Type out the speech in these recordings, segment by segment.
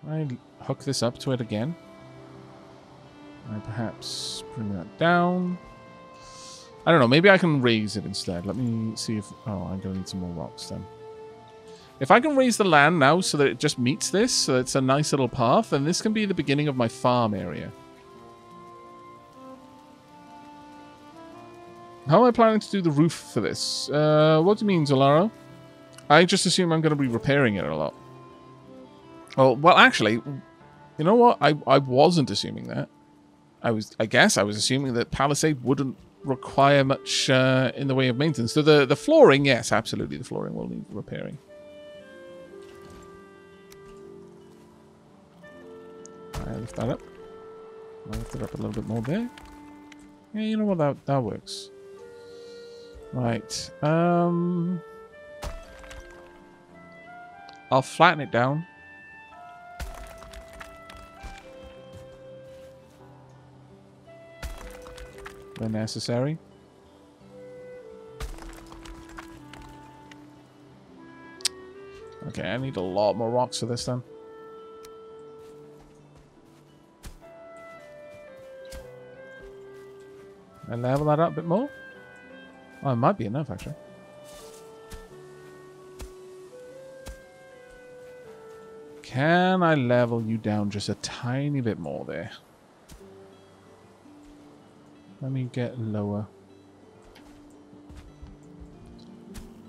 I hook this up to it again. I perhaps bring that down. I don't know. Maybe I can raise it instead. Let me see if... Oh, I'm going to need some more rocks then. If I can raise the land now so that it just meets this, so it's a nice little path, then this can be the beginning of my farm area. How am I planning to do the roof for this? What do you mean, Zolaro? I just assume I'm going to be repairing it a lot. Oh, well, actually, you know what? I wasn't assuming that. I guess I was assuming that Palisade wouldn't require much in the way of maintenance. So the flooring, yes, absolutely, the flooring will need repairing. I lift that up. I'll lift it up a little bit more there. Yeah, you know what? That works. Right. I'll flatten it down. When necessary. Okay, I need a lot more rocks for this then. And level that up a bit more. Oh, it might be enough actually. Can I level you down just a tiny bit more there? Let me get lower.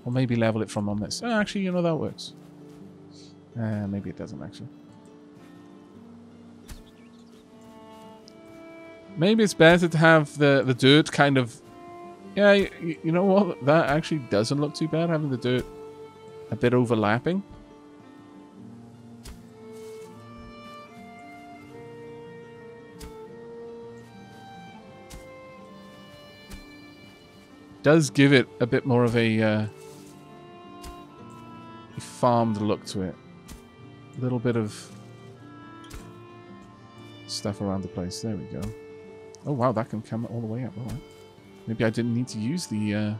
Or maybe level it from on this. Oh, actually, you know, that works. Maybe it doesn't, actually. Maybe it's better to have the dirt kind of... Yeah, you know what? That actually doesn't look too bad, having the dirt a bit overlapping. Does give it a bit more of a farmed look to it. A little bit of stuff around the place. There we go. Oh wow, that can come all the way up. All right. Maybe I didn't need to use the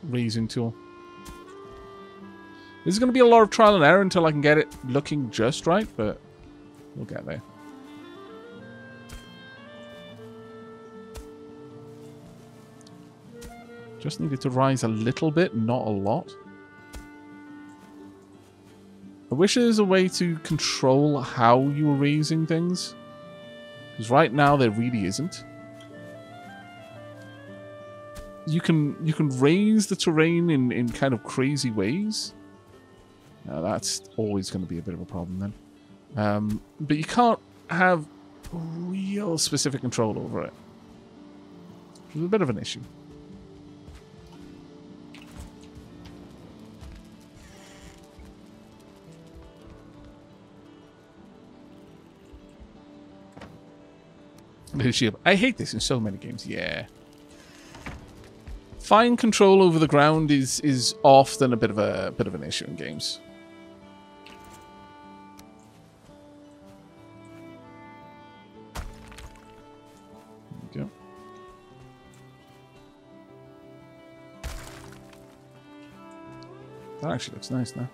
raising tool. This is going to be a lot of trial and error until I can get it looking just right, but we'll get there. Just needed to rise a little bit, not a lot. I wish there was a way to control how you were raising things. Because right now there really isn't. You can raise the terrain in kind of crazy ways. Now that's always going to be a bit of a problem then. But you can't have real specific control over it. Which is a bit of an issue. I hate this in so many games. Yeah. Fine control over the ground is often a bit of an issue in games. There we go. That actually looks nice now.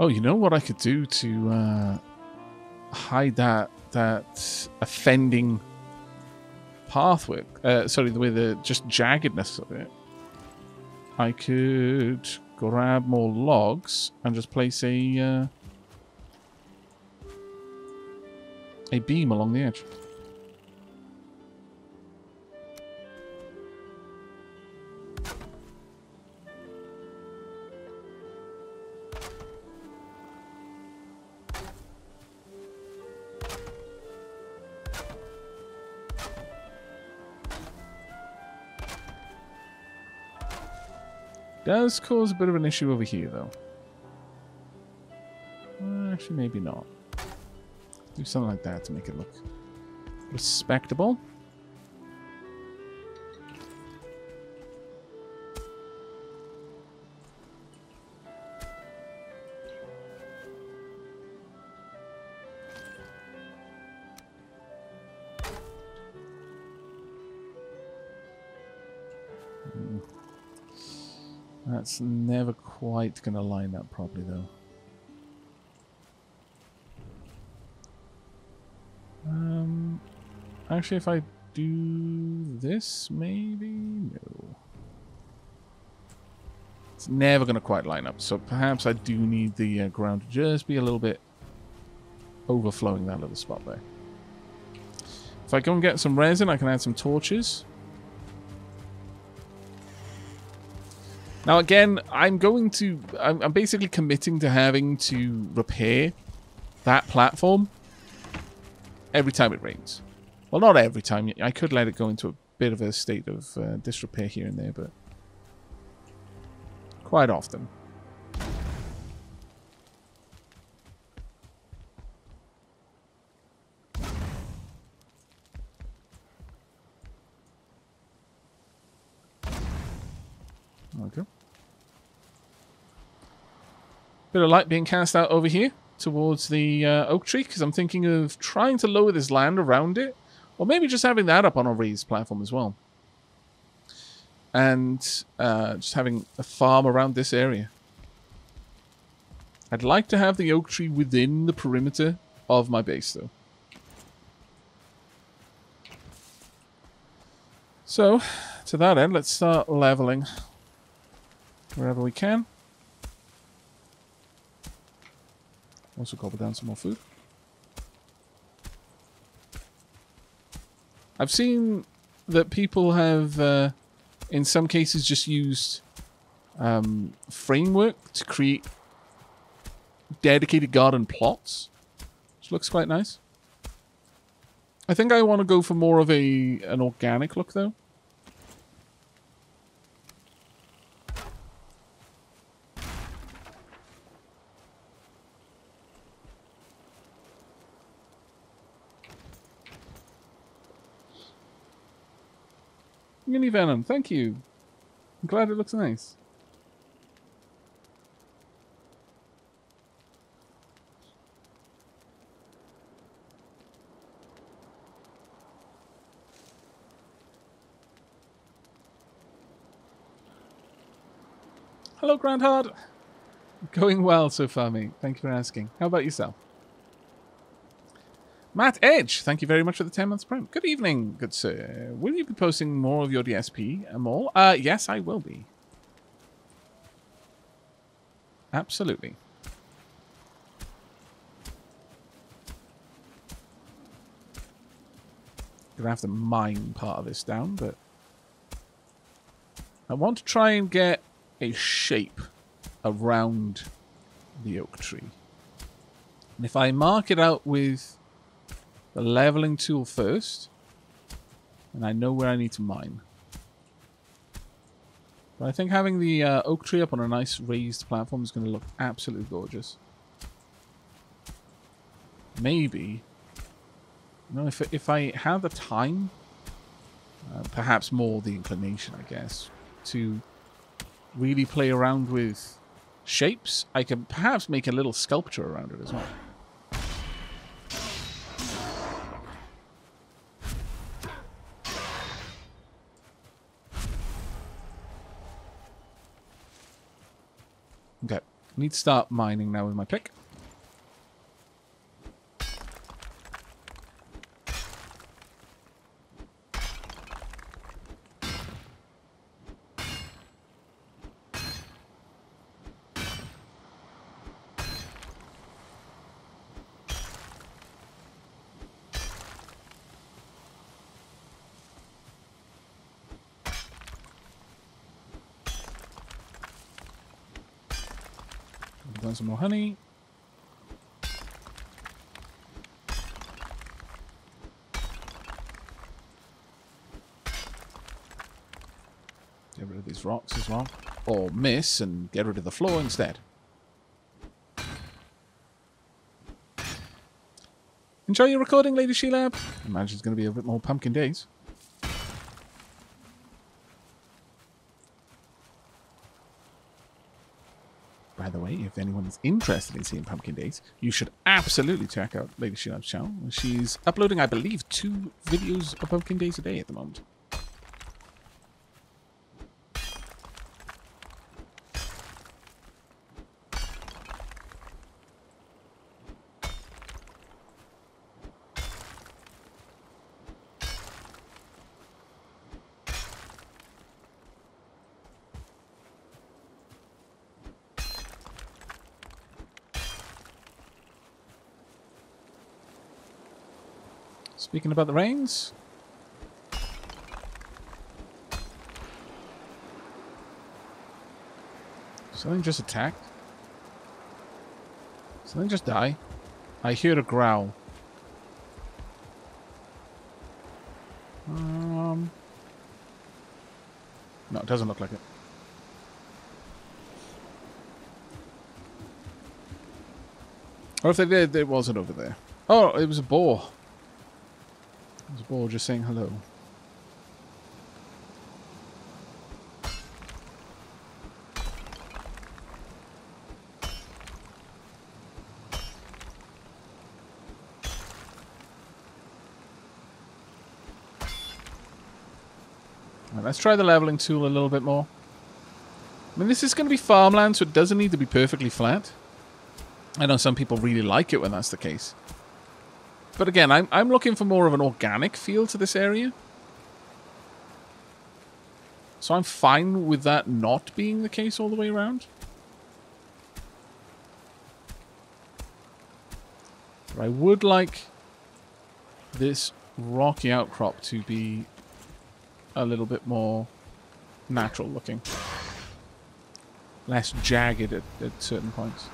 Oh, you know what I could do to hide that offending pathway? Sorry, the just jaggedness of it. I could grab more logs and just place a beam along the edge. Does cause a bit of an issue over here, though. Actually, maybe not. Do something like that to make it look respectable. That's never quite going to line up properly, though. Actually, if I do this, maybe? No. It's never going to quite line up, so perhaps I do need the ground to just be a little bit overflowing that little spot there. If I go and get some resin, I can add some torches. Now again, I'm basically committing to having to repair that platform every time it rains. Well, not every time. I could let it go into a bit of a state of disrepair here and there, but quite often. Okay. Bit of light being cast out over here towards the oak tree, because I'm thinking of trying to lower this land around it, or maybe just having that up on a raised platform as well. And just having a farm around this area. I'd like to have the oak tree within the perimeter of my base, though. So, to that end, let's start leveling wherever we can. Also gobble down some more food. I've seen that people have, in some cases, just used framework to create dedicated garden plots, which looks quite nice. I think I want to go for more of an organic look, though. Mini Venom, thank you. I'm glad it looks nice. Hello, Grandhard. Going well so far, mate. Thank you for asking. How about yourself? Matt Edge, thank you very much for the 10 months prime. Good evening, good sir. Will you be posting more of your DSP and more? Yes, I will be. Absolutely. Gonna have to mine part of this down, but I want to try and get a shape around the oak tree. And if I mark it out with the leveling tool first, and I know where I need to mine. But I think having the oak tree up on a nice raised platform is going to look absolutely gorgeous. Maybe, you know, if I have the time, perhaps more the inclination, I guess, to really play around with shapes, I can perhaps make a little sculpture around it as well. Okay, I need to start mining now with my pick. Done some more honey. Get rid of these rocks as well. Or miss and get rid of the floor instead. Enjoy your recording, Lady Sheila. I imagine it's going to be a bit more pumpkin days. By the way, if anyone is interested in seeing Pumpkin Days, you should absolutely check out Lady Sheilab's channel. She's uploading, I believe, 2 videos of Pumpkin Days a day at the moment. Speaking about the rains. Something just attacked. Something just die. I hear a growl. No, it doesn't look like it. Or if they did, it wasn't over there. Oh, it was a boar. It was a boar just saying hello. Right, let's try the leveling tool a little bit more. I mean, this is going to be farmland, so it doesn't need to be perfectly flat. I know some people really like it when that's the case. But again, I'm looking for more of an organic feel to this area. So I'm fine with that not being the case all the way around. But I would like this rocky outcrop to be a little bit more natural looking. Less jagged at certain points.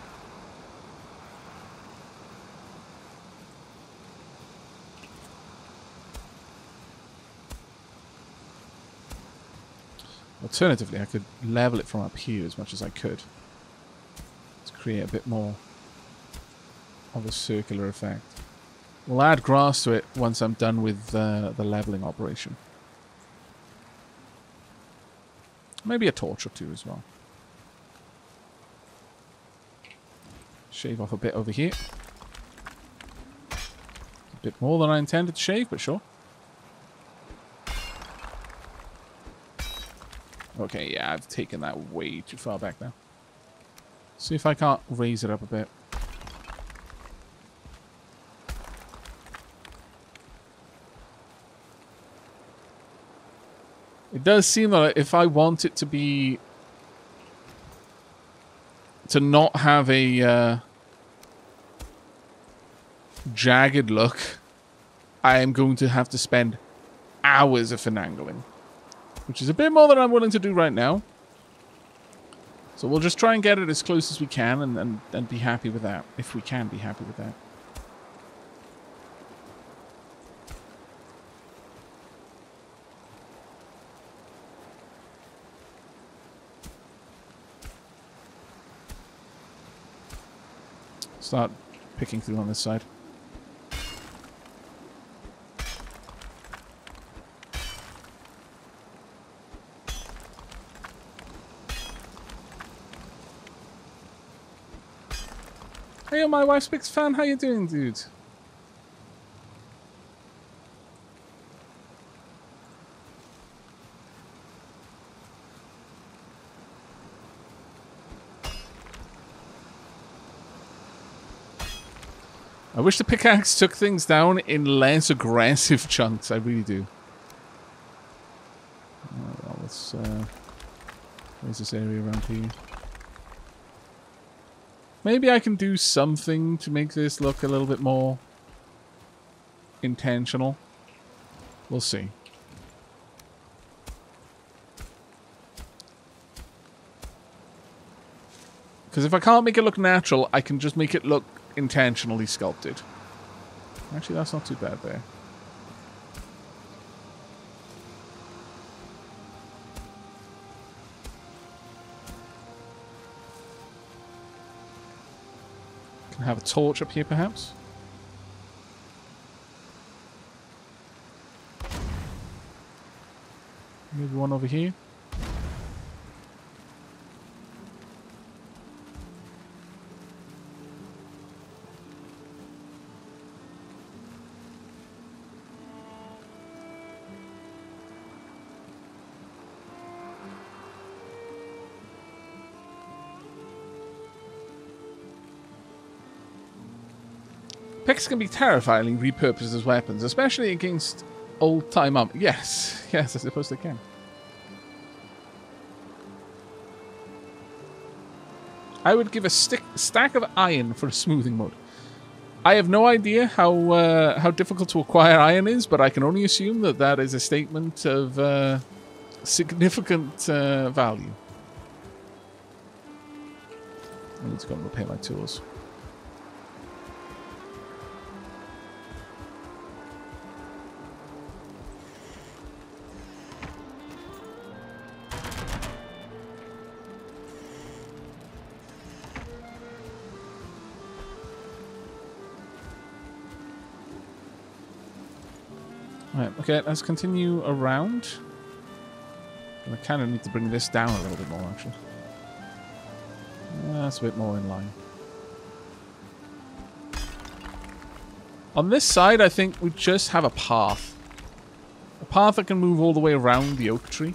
Alternatively, I could level it from up here as much as I could to create a bit more of a circular effect. We'll add grass to it once I'm done with the leveling operation. Maybe a torch or two as well. Shave off a bit over here. A bit more than I intended to shave, but sure. Okay, yeah, I've taken that way too far back now. See if I can't raise it up a bit. It does seem that if I want it to be... to not have a jagged look, I am going to have to spend hours of finagling. Which is a bit more than I'm willing to do right now. So we'll just try and get it as close as we can and be happy with that. If we can be happy with that. Start picking through on this side. Hey, my wife's big fan. How you doing, dude? I wish the pickaxe took things down in less aggressive chunks. I really do. Oh, well, let's where's this area around here? Maybe I can do something to make this look a little bit more intentional. We'll see. Because if I can't make it look natural, I can just make it look intentionally sculpted. Actually, that's not too bad there. Can have a torch up here, perhaps. Maybe one over here. Picks can be terrifyingly repurposed as weapons, especially against old-time armor. Yes, yes, I suppose they can. I would give a stack of iron for a smoothing mode. I have no idea how difficult to acquire iron is, but I can only assume that that is a statement of significant value. I need to go and repair my tools. Right, okay, let's continue around. I kind of need to bring this down a little bit more, actually. That's a bit more in line. On this side, I think we just have a path. A path that can move all the way around the oak tree.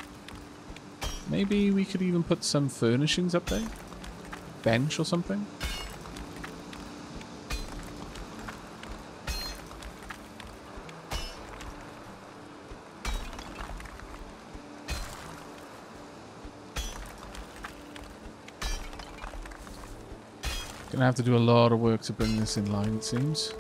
Maybe we could even put some furnishings up there. Bench or something. Gonna have to do a lot of work to bring this in line, it seems.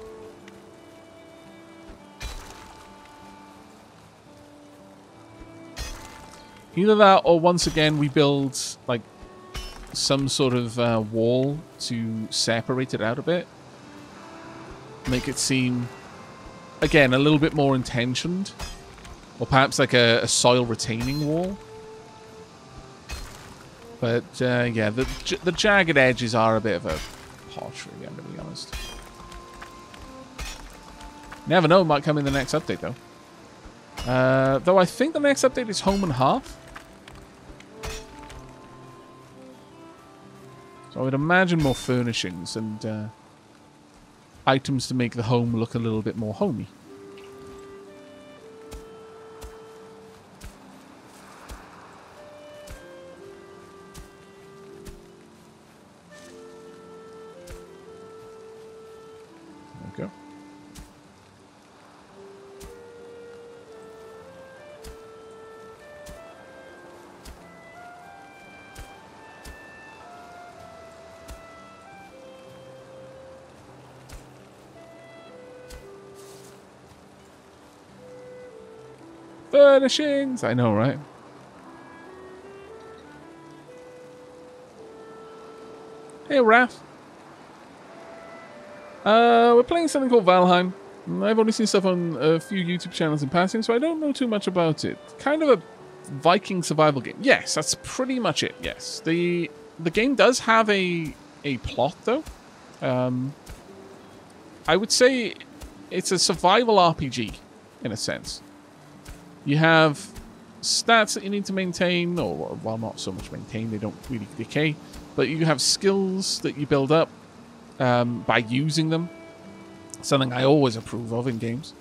Either that, or once again we build like some sort of wall to separate it out a bit. Make it seem, again, a little bit more intentioned. Or perhaps like a soil retaining wall. But yeah, the jagged edges are a bit of a pottery, I'm going to be honest. Never know, might come in the next update though. Though I think the next update is home and hearth. So I would imagine more furnishings and items to make the home look a little bit more homey. There we go. Furnishings! I know, right? Hey, Raph. We're playing something called Valheim. I've only seen stuff on a few YouTube channels in passing, so I don't know too much about it. Kind of a Viking survival game. Yes, that's pretty much it, yes. The game does have a plot, though. I would say it's a survival RPG, in a sense. You have stats that you need to maintain, or, well, not so much maintain, they don't really decay, but you have skills that you build up by using them. Something I always approve of in games.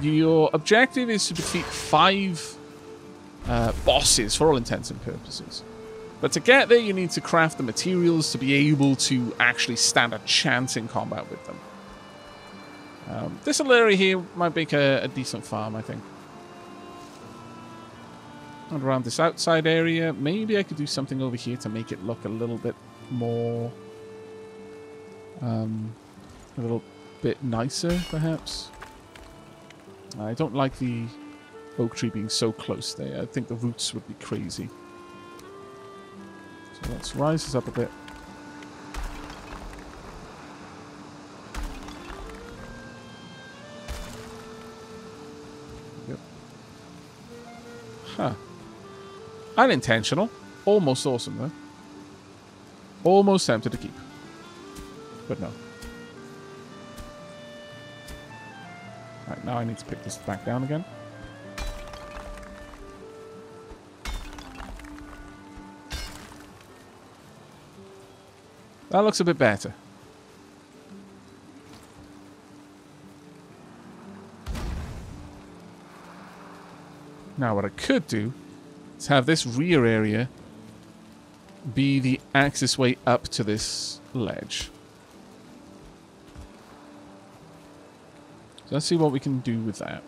Your objective is to defeat 5 bosses, for all intents and purposes. But to get there, you need to craft the materials to be able to actually stand a chance in combat with them. This little area here might make a decent farm, I think. And around this outside area, maybe I could do something over here to make it look a little bit more... a little bit nicer, perhaps. I don't like the oak tree being so close there. I think the roots would be crazy. So let's rise this up a bit. Yep. Huh. Unintentional. Almost awesome, though. Almost tempted to keep. But no. Right, now I need to pick this back down again. That looks a bit better. Now what I could do is have this rear area be the access way up to this ledge. So let's see what we can do with that.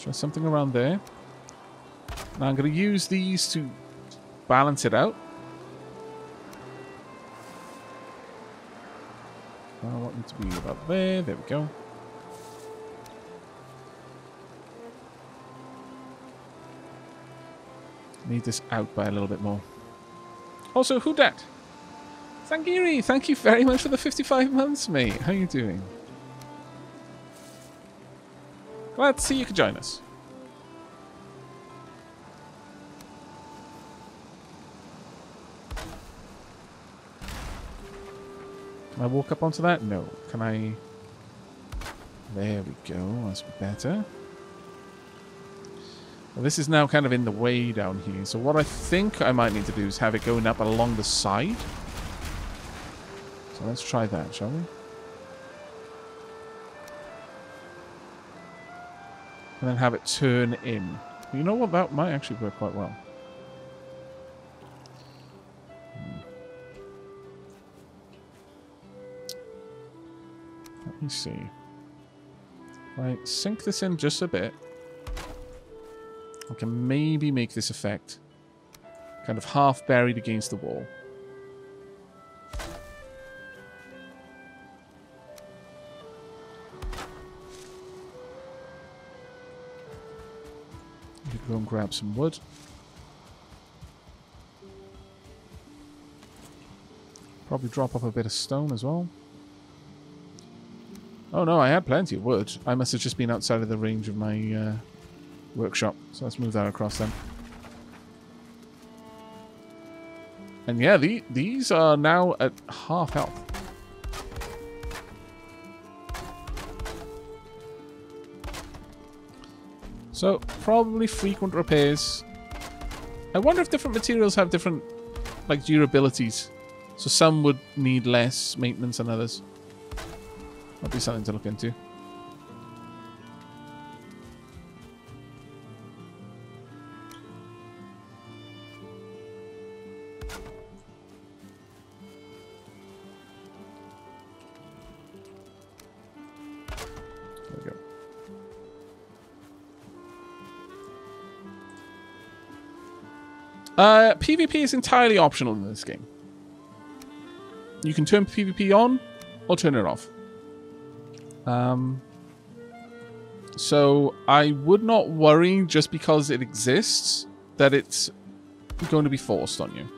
Try something around there. Now I'm going to use these to balance it out. I want it to be about there. There we go. Need this out by a little bit more. Also, who dat? Sangiri, thank you very much for the 55 months, mate. How you doing? Glad to see you could join us. Can I walk up onto that? No. Can I... There we go. That's better. Well, this is now kind of in the way down here. So what I think I might need to do is have it going up along the side. So let's try that, shall we? And then have it turn in. You know what? That might actually work quite well. Let me see. Right, sink this in just a bit. I can maybe make this effect kind of half buried against the wall. You go and grab some wood. Probably drop off a bit of stone as well. Oh no, I had plenty of wood. I must have just been outside of the range of my workshop. So let's move that across then. And yeah, these are now at half health. So, probably frequent repairs. I wonder if different materials have different, like, durabilities. So some would need less maintenance than others. That'd be something to look into. There we go. PvP is entirely optional in this game. You can turn PvP on or turn it off. So I would not worry just because it exists that it's going to be forced on you.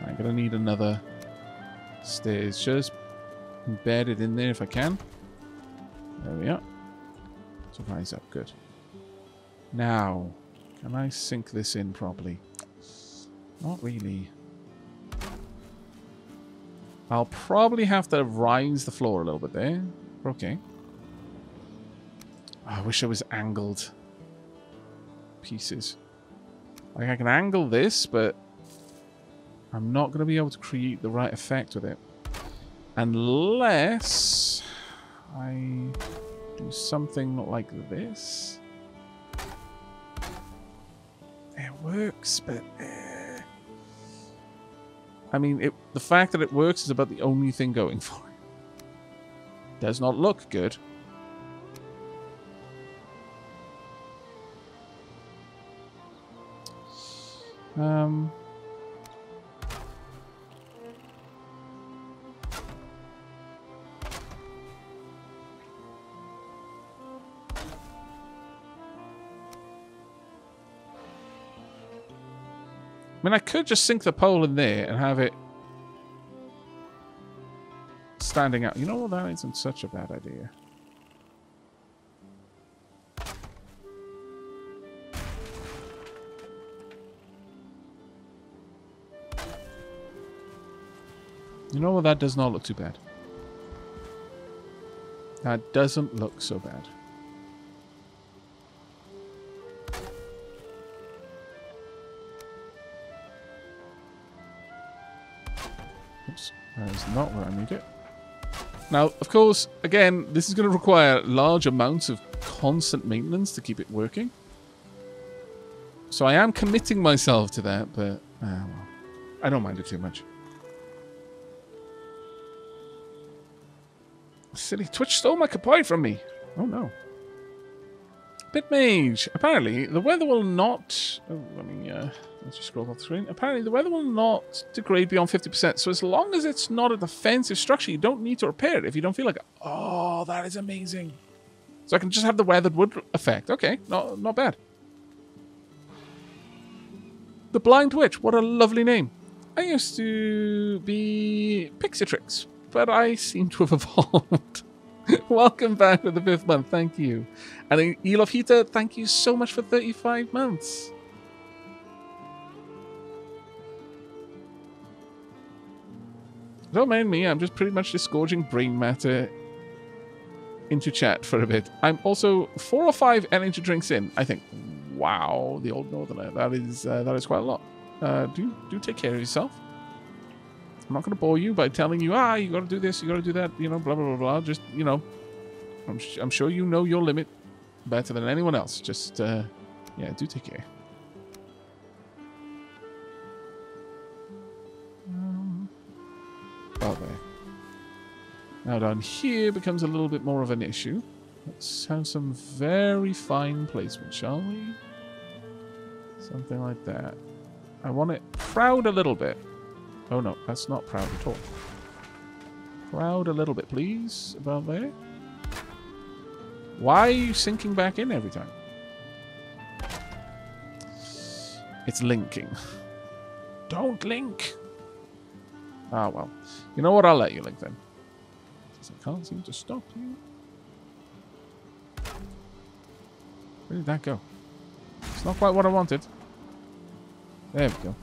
I'm going to need another stairs just embedded in there if I can. There we are. So rise up, good. Now, can I sink this in properly? Not really. I'll probably have to rise the floor a little bit there. Okay. Oh, I wish I was angled pieces. Like, I can angle this, but I'm not going to be able to create the right effect with it. Unless I do something like this. It works, but... I mean, the fact that it works is about the only thing going for it. Does not look good. I mean, I could just sink the pole in there and have it standing out. You know what? That isn't such a bad idea. You know what? That does not look too bad. That doesn't look so bad. Oops, that is not where I need it. Now, of course, again, this is going to require large amounts of constant maintenance to keep it working. So I am committing myself to that, but well, I don't mind it too much. silly Twitch stole my kapai from me. Oh no. Bitmage. Apparently, the weather will not... Oh, let's just scroll off the screen. Apparently, the weather will not degrade beyond 50%. So as long as it's not a defensive structure, you don't need to repair it if you don't feel like it. Oh, that is amazing. So I can just have the weathered wood effect. Okay, not bad. The Blind Witch. What a lovely name. I used to be Pixitrix, but I seem to have evolved. Welcome back for the 5th month. Thank you. And Elofhita, thank you so much for 35 months. Don't mind me. I'm just pretty much disgorging brain matter into chat for a bit. I'm also 4 or 5 energy drinks in, I think. Wow, the old northerner. That is quite a lot. Do take care of yourself. I'm not going to bore you by telling you, you got to do this, you got to do that, you know, blah, blah, blah, blah. Just, you know, I'm sure you know your limit better than anyone else. Just, yeah, do take care. Oh, there. Now down here becomes a little bit more of an issue. Let's have some very fine placement, shall we? Something like that. I want it proud a little bit. Oh no, that's not proud at all. Proud a little bit, please. About there. Why are you sinking back in every time? It's linking. Don't link! Ah, well. You know what? I'll let you link then. I can't seem to stop you. Where did that go? It's not quite what I wanted. There we go.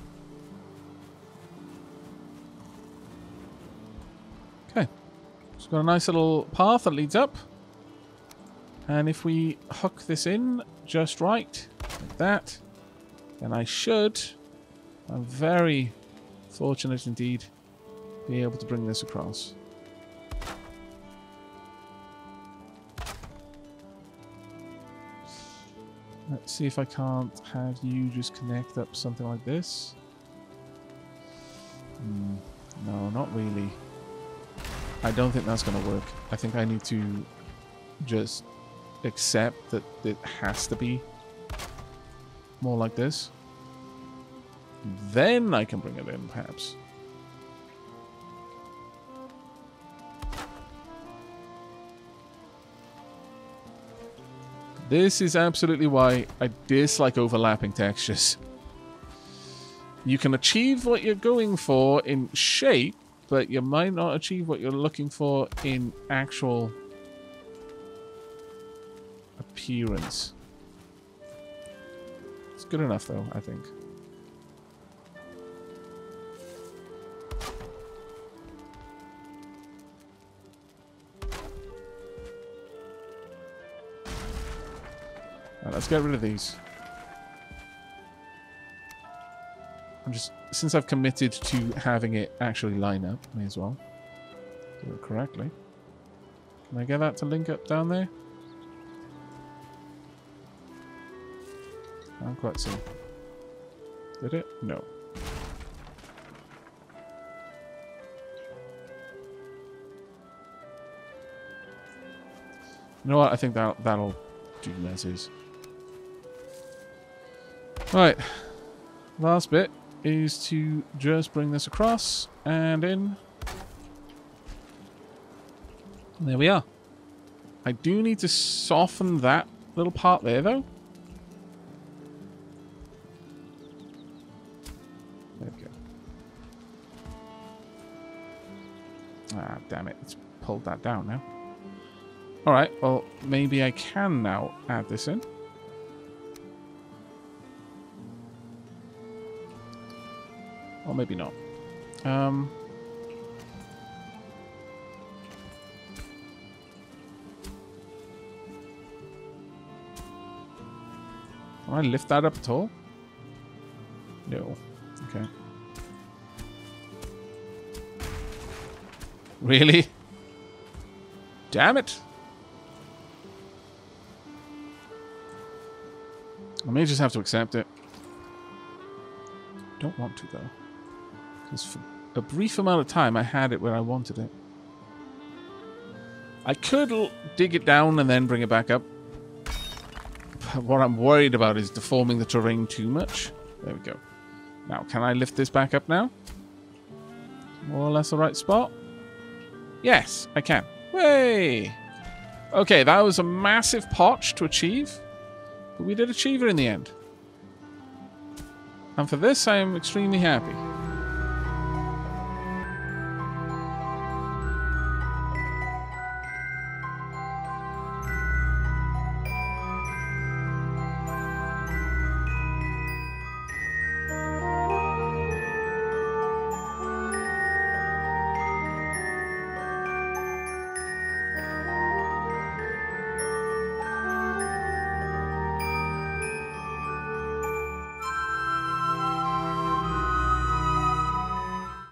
Okay. It's got a nice little path that leads up. And if we hook this in just right, like that, then I should, I'm very fortunate indeed, be able to bring this across. Let's see if I can't have you just connect up something like this. No, not really. I don't think that's going to work. I think I need to just accept that it has to be more like this. Then I can bring it in, perhaps. This is absolutely why I dislike overlapping textures. You can achieve what you're going for in shape, but you might not achieve what you're looking for in actual appearance. It's good enough, though, I think. Right, let's get rid of these. Since I've committed to having it actually line up, may as well do it correctly. Can I get that to link up down there? I can't quite see. Did it? No. You know what? I think that'll do as is. Right. Last bit is to just bring this across and in. There we are. I do need to soften that little part there, though. There we go. Ah, damn it. It's pulled that down now. Alright, well, maybe I can now add this in. Or maybe not. Can I lift that up at all? No. Okay. Really? Damn it. I may just have to accept it. Don't want to, though. Because for a brief amount of time, I had it where I wanted it. I could dig it down and then bring it back up. What I'm worried about is deforming the terrain too much. There we go. Now, can I lift this back up now? More or less the right spot? Yes, I can. Way! Okay, that was a massive potch to achieve. But we did achieve it in the end. And for this, I am extremely happy.